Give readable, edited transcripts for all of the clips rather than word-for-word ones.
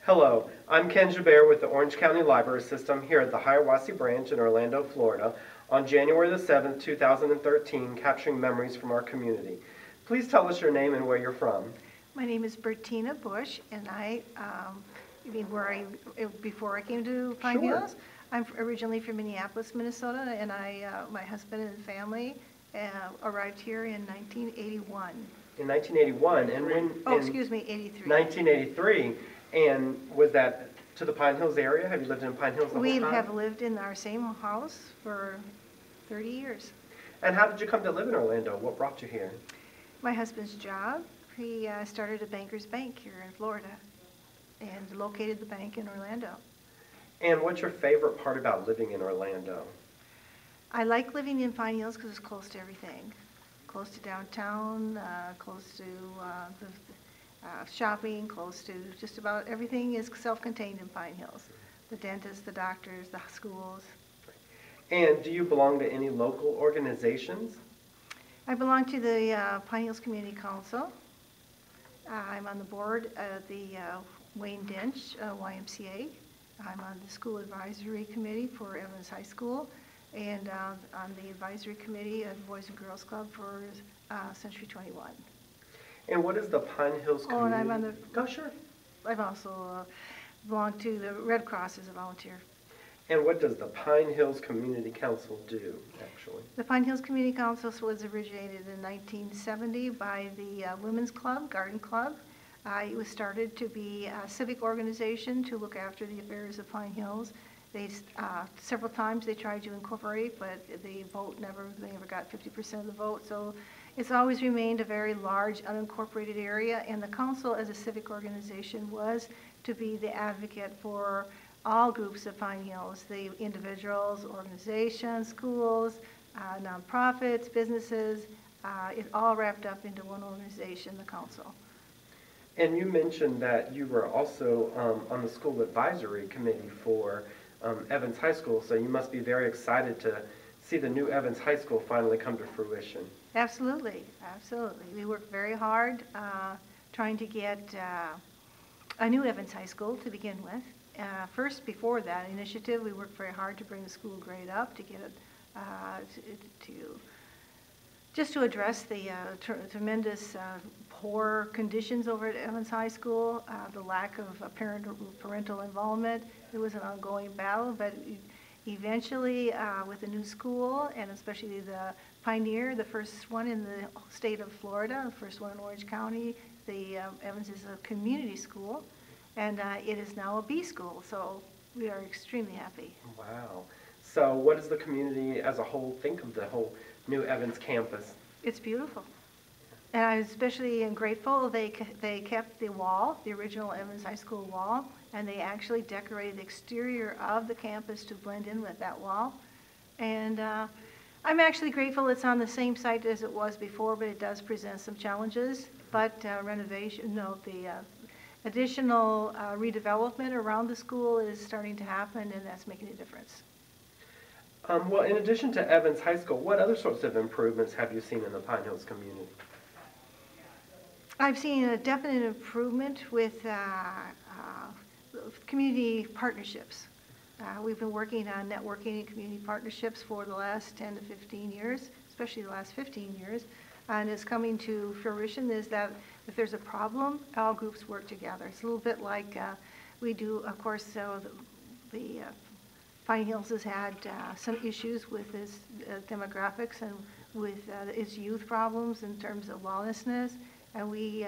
Hello, I'm Ken Jabert with the Orange County Library System here at the Hiawassee Branch in Orlando, Florida, on January the 7th, 2013, capturing memories from our community. Please tell us your name and where you're from. My name is Bertina Busch, and before I came to Pine Sure. Hills, I'm originally from Minneapolis, Minnesota, and my husband and family arrived here in 1981. In 1981, and when? Oh, excuse me, 83. 1983, and was that to the Pine Hills area? Have you lived in Pine Hills the We whole time? have lived in our same house for 30 years. And how did you come to live in Orlando? What brought you here? My husband's job, he started a banker's bank here in Florida and located the bank in Orlando. And what's your favorite part about living in Orlando? I like living in Pine Hills because it's close to everything. Close to downtown, close to the shopping, close to just about everything is self-contained in Pine Hills. The dentists, the doctors, the schools. And do you belong to any local organizations? I belong to the Pine Hills Community Council. I'm on the board of the Wayne Dench YMCA. I'm on the school advisory committee for Evans High School, and on the advisory committee of the Boys and Girls Club for Century 21. And what is the Pine Hills Community? Oh, and I'm on the. Oh, sure. I've also belonged to the Red Cross as a volunteer. And what does the Pine Hills Community Council do, actually? The Pine Hills Community Council was originated in 1970 by the Women's Club, Garden Club. It was started to be a civic organization to look after the affairs of Pine Hills. Several times they tried to incorporate, but they never got 50% of the vote. So it's always remained a very large unincorporated area, and the council as a civic organization was to be the advocate for all groups of Pine Hills, the individuals, organizations, schools, nonprofits, businesses, it all wrapped up into one organization, the council. And you mentioned that you were also on the school advisory committee for Evans High School, so you must be very excited to see the new Evans High School finally come to fruition. Absolutely, absolutely. We worked very hard trying to get a new Evans High School to begin with. First, before that initiative, we worked very hard to bring the school grade up, to get it just to address the tremendous poor conditions over at Evans High School, the lack of parental involvement. It was an ongoing battle, but eventually with the new school, and especially the Pioneer, the first one in the state of Florida, the first one in Orange County, the Evans is a community school, and it is now a B school, so we are extremely happy. Wow. So what does the community as a whole think of the whole new Evans campus? It's beautiful. And I especially am grateful they kept the wall, the original Evans High School wall, and they actually decorated the exterior of the campus to blend in with that wall. And I'm actually grateful it's on the same site as it was before, but it does present some challenges. But the additional redevelopment around the school is starting to happen, and that's making a difference. Well, in addition to Evans High School, what other sorts of improvements have you seen in the Pine Hills community? I've seen a definite improvement with community partnerships. We've been working on networking and community partnerships for the last 10 to 15 years, especially the last 15 years. And it's coming to fruition is that if there's a problem, all groups work together. It's a little bit like we do, of course, the Pine Hills has had some issues with its demographics and with its youth problems in terms of lawlessness. And we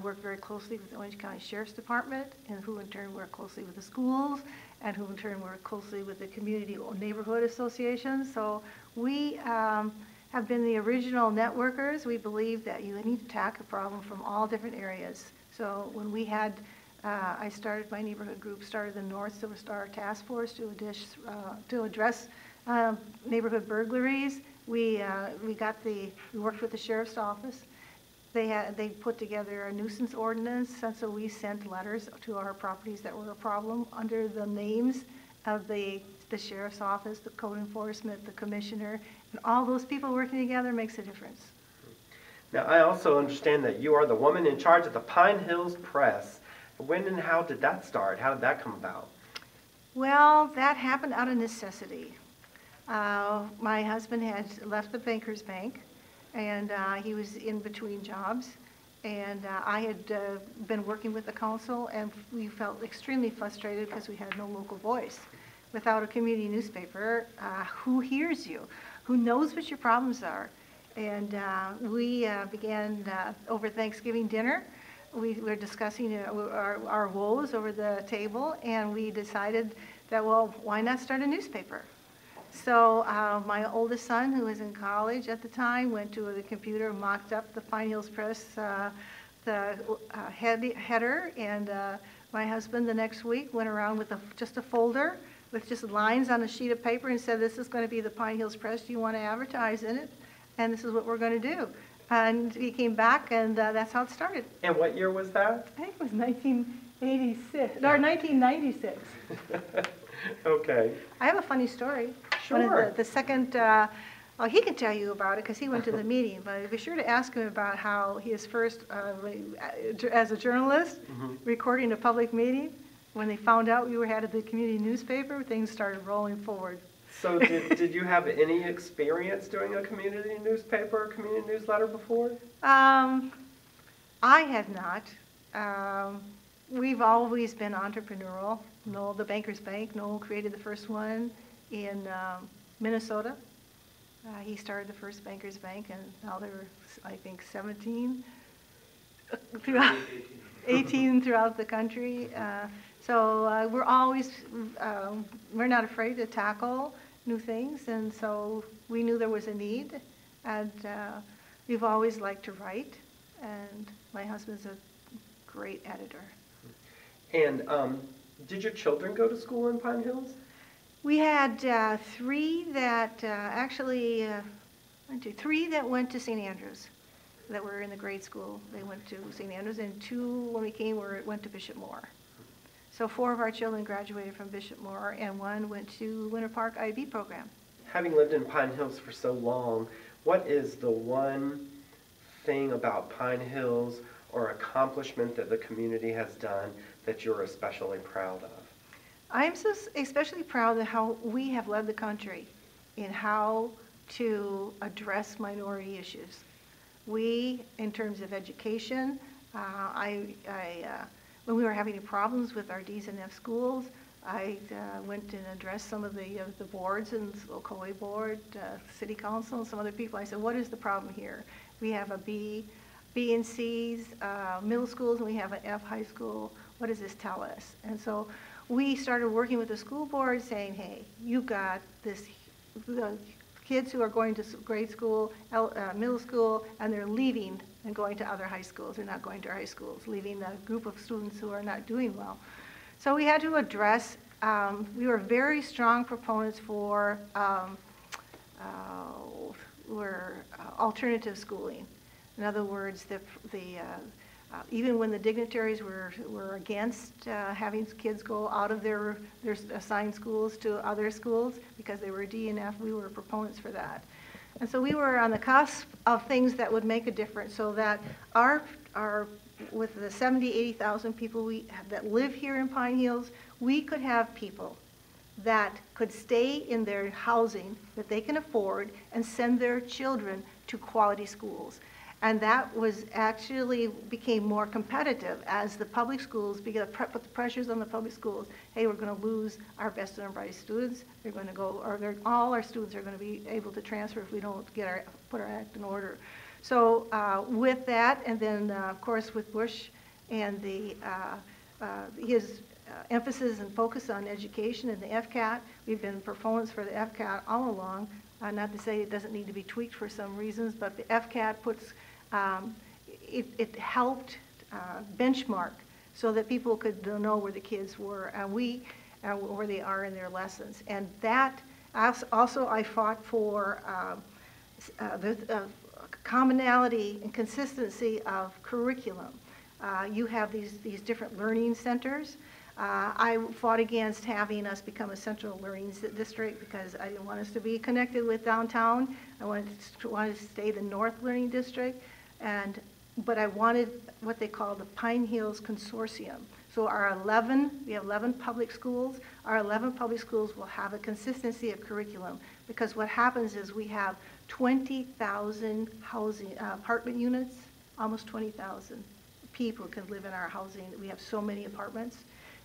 work very closely with the Orange County Sheriff's Department, and who in turn work closely with the schools, and who in turn work closely with the community or neighborhood associations. So we have been the original networkers. We believe that you need to tackle a problem from all different areas. So when we had, I started my neighborhood group, started the North Silver Star Task Force to address neighborhood burglaries. We worked with the Sheriff's Office. They put together a nuisance ordinance, and so we sent letters to our properties that were a problem under the names of the Sheriff's Office, the Code Enforcement, the Commissioner, and all those people working together makes a difference. Now, I also understand that you are the woman in charge of the Pine Hills Press. When and how did that start? How did that come about? Well, that happened out of necessity. My husband had left the banker's bank, and he was in between jobs. And I had been working with the council, and we felt extremely frustrated because we had no local voice. Without a community newspaper, who hears you? Who knows what your problems are? And we began over Thanksgiving dinner. We were discussing our woes over the table, and we decided that, well, why not start a newspaper? So my oldest son, who was in college at the time, went to the computer, mocked up the Pine Hills Press, the header, and my husband the next week went around with just a folder with just lines on a sheet of paper and said, this is going to be the Pine Hills Press. Do you want to advertise in it? And this is what we're going to do. And he came back, and that's how it started. And what year was that? I think it was 1986, or 1996. Okay. I have a funny story. Sure. One of the second, well, he can tell you about it because he went to the meeting, but be sure to ask him about how his first, as a journalist, recording a public meeting, when they found out we had the community newspaper, things started rolling forward. So did you have any experience doing a community newspaper or community newsletter before? I had not. We've always been entrepreneurial. Noel, the Banker's Bank, Noel created the first one in Minnesota. He started the first Banker's Bank, and now there are, I think, 17, throughout, 18 throughout the country. So we're always, we're not afraid to tackle new things, and so we knew there was a need, and we've always liked to write, and my husband's a great editor. And did your children go to school in Pine Hills? We had three that three that went to St. Andrews, that were in the grade school. They went to St. Andrews, and two, when we came, went to Bishop Moore. So 4 of our children graduated from Bishop Moore, and 1 went to Winter Park IB program. Having lived in Pine Hills for so long, what is the one thing about Pine Hills or accomplishment that the community has done that you're especially proud of? I'm so especially proud of how we have led the country in how to address minority issues. We, in terms of education, when we were having problems with our D's and F schools, I went and addressed some of the boards, and Ocoee board, city council, and some other people. I said, what is the problem here? We have a B and C's, middle schools, and we have an F high school. What does this tell us? And so we started working with the school board saying, hey, you've got the kids who are going to grade school, middle school, and they're leaving and going to other high schools. They're not going to our high schools, leaving a group of students who are not doing well. So we had to address, we were very strong proponents for alternative schooling. In other words, even when the dignitaries were against having kids go out of their assigned schools to other schools because they were D and F, we were proponents for that. And so we were on the cusp of things that would make a difference, so that with the 70,000, 80,000 people that live here in Pine Hills, we could have people that could stay in their housing that they can afford and send their children to quality schools. And that was actually became more competitive as the public schools began to put the pressures on the public schools. Hey, we're going to lose our best and our brightest students. They're going to go, or all our students are going to be able to transfer if we don't put our act in order. So with that, and then of course with Bush and his emphasis and focus on education and the FCAT, we've been proponents for the FCAT all along. Not to say it doesn't need to be tweaked for some reasons, but the FCAT puts it helped benchmark so that people could know where the kids were and where they are in their lessons. And that also I fought for the commonality and consistency of curriculum. You have these different learning centers. I fought against having us become a central learning district because I didn't want us to be connected with downtown. I wanted to stay the North Learning District, but I wanted what they call the Pine Hills Consortium, So we have 11 public schools. Our 11 public schools will have a consistency of curriculum, because what happens is we have 20,000 housing apartment units, almost 20,000 people can live in our housing. We have so many apartments.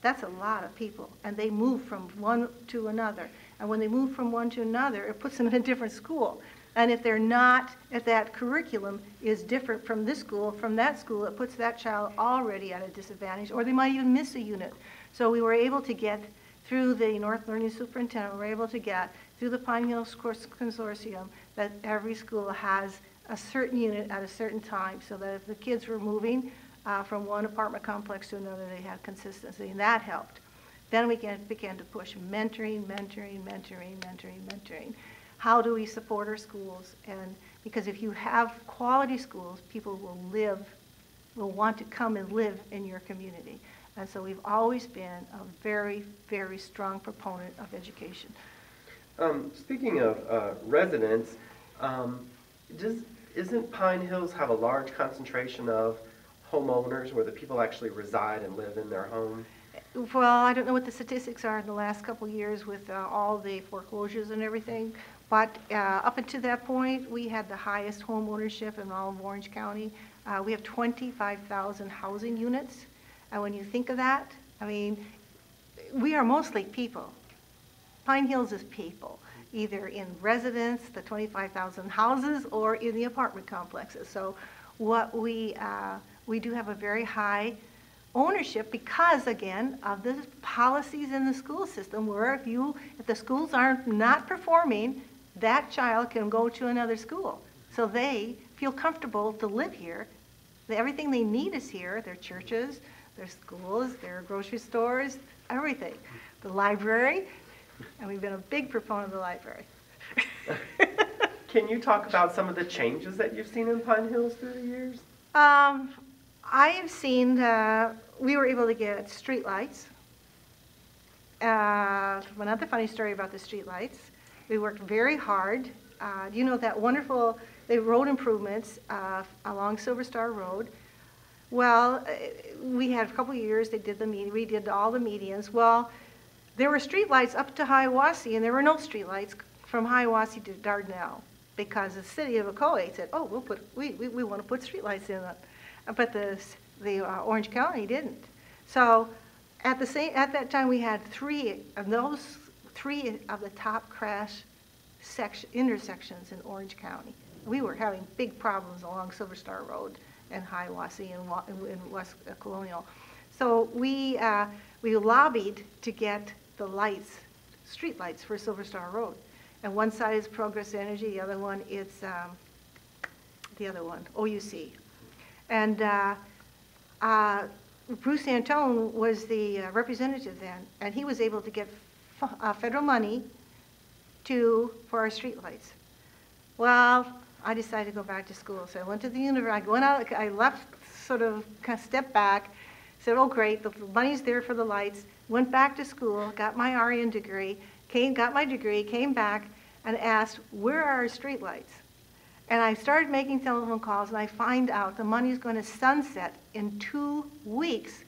That's a lot of people, and they move from one to another. And when they move from one to another, it puts them in a different school. And if they're not, if that curriculum is different from this school, from that school, it puts that child already at a disadvantage, or they might even miss a unit. So we were able to get through the North Learning Superintendent, we were able to get through the Pine Hills Course Consortium that every school has a certain unit at a certain time, so that if the kids were moving from one apartment complex to another, they had consistency, and that helped. Then we began to push mentoring. How do we support our schools? And because if you have quality schools, people will want to come and live in your community. And so we've always been a very, very strong proponent of education. Speaking of residents, isn't Pine Hills have a large concentration of homeowners where the people actually reside and live in their home? Well, I don't know what the statistics are in the last couple of years with all the foreclosures and everything, but up until that point, we had the highest home ownership in all of Orange County. We have 25,000 housing units, and when you think of that, I mean, we are mostly people. Pine Hills is people, either in residence, the 25,000 houses, or in the apartment complexes. So what we do have a very high ownership because, again, of the policies in the school system where if the schools are not performing, that child can go to another school. So they feel comfortable to live here. Everything they need is here, their churches, their schools, their grocery stores, everything. The library, and we've been a big proponent of the library. Can you talk about some of the changes that you've seen in Pine Hills through the years? I have seen, we were able to get street lights. Another funny story about the street lights. We worked very hard. You know that wonderful, the road improvements along Silver Star Road. Well, we had a couple of years, they did we did all the medians. Well, there were street lights up to Hiawassee, and there were no street lights from Hiawassee to Dardanelle, because the city of Ocoee said, oh, we want to put street lights in it. But the Orange County didn't. So at that time, we had three of the top crash intersections in Orange County. We were having big problems along Silver Star Road and Hiawassee and West Colonial. So we lobbied to get the lights, street lights for Silver Star Road. And one side is Progress Energy, the other one is OUC. And Bruce Antone was the representative then, and he was able to get federal money for our streetlights. Well, I decided to go back to school, so I went to the university. I left, sort of stepped back, said, oh great, the money's there for the lights, went back to school, got my RN degree, got my degree, came back, and asked, where are our streetlights? And I started making telephone calls, and I find out the money is going to sunset in 2 weeks,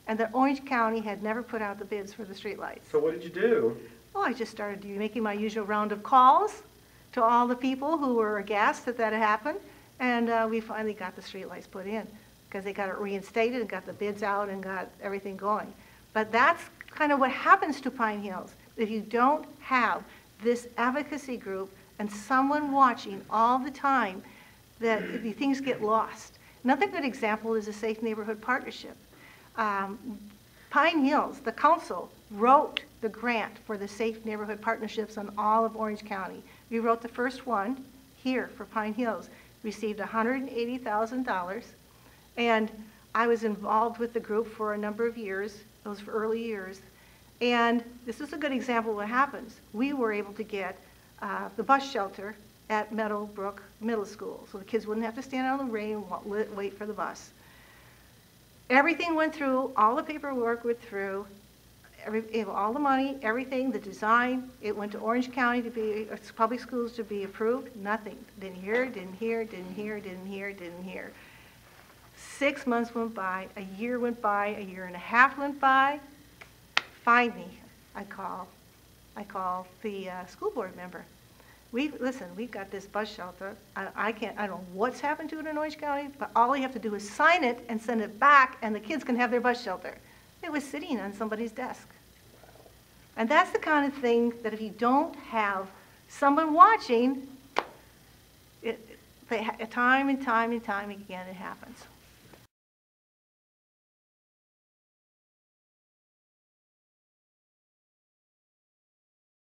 and that Orange County had never put out the bids for the streetlights. So what did you do? Well, I just started making my usual round of calls to all the people who were aghast that had happened, and we finally got the streetlights put in, because they got it reinstated and got the bids out and got everything going. But that's kind of what happens to Pine Hills. If you don't have this advocacy group and someone watching all the time, that things get lost. Another good example is a Safe Neighborhood Partnership. Pine Hills, the council, wrote the grant for the Safe Neighborhood Partnerships on all of Orange County. We wrote the first one here for Pine Hills, received $180,000, and I was involved with the group for a number of years, those early years, and this is a good example of what happens. We were able to get the bus shelter at Meadowbrook Middle School, so the kids wouldn't have to stand out in the rain and wait for the bus. Everything went through, all the paperwork went through, all the money, everything, the design, it went to Orange County to be, public schools to be approved, nothing. Didn't hear. 6 months went by, a year went by, a year and a half went by. Finally, I call the school board member. Listen, we've got this bus shelter. I don't know what's happened to it in Orange County, but all you have to do is sign it and send it back, and the kids can have their bus shelter. It was sitting on somebody's desk. And that's the kind of thing that if you don't have someone watching, time and time again, it happens.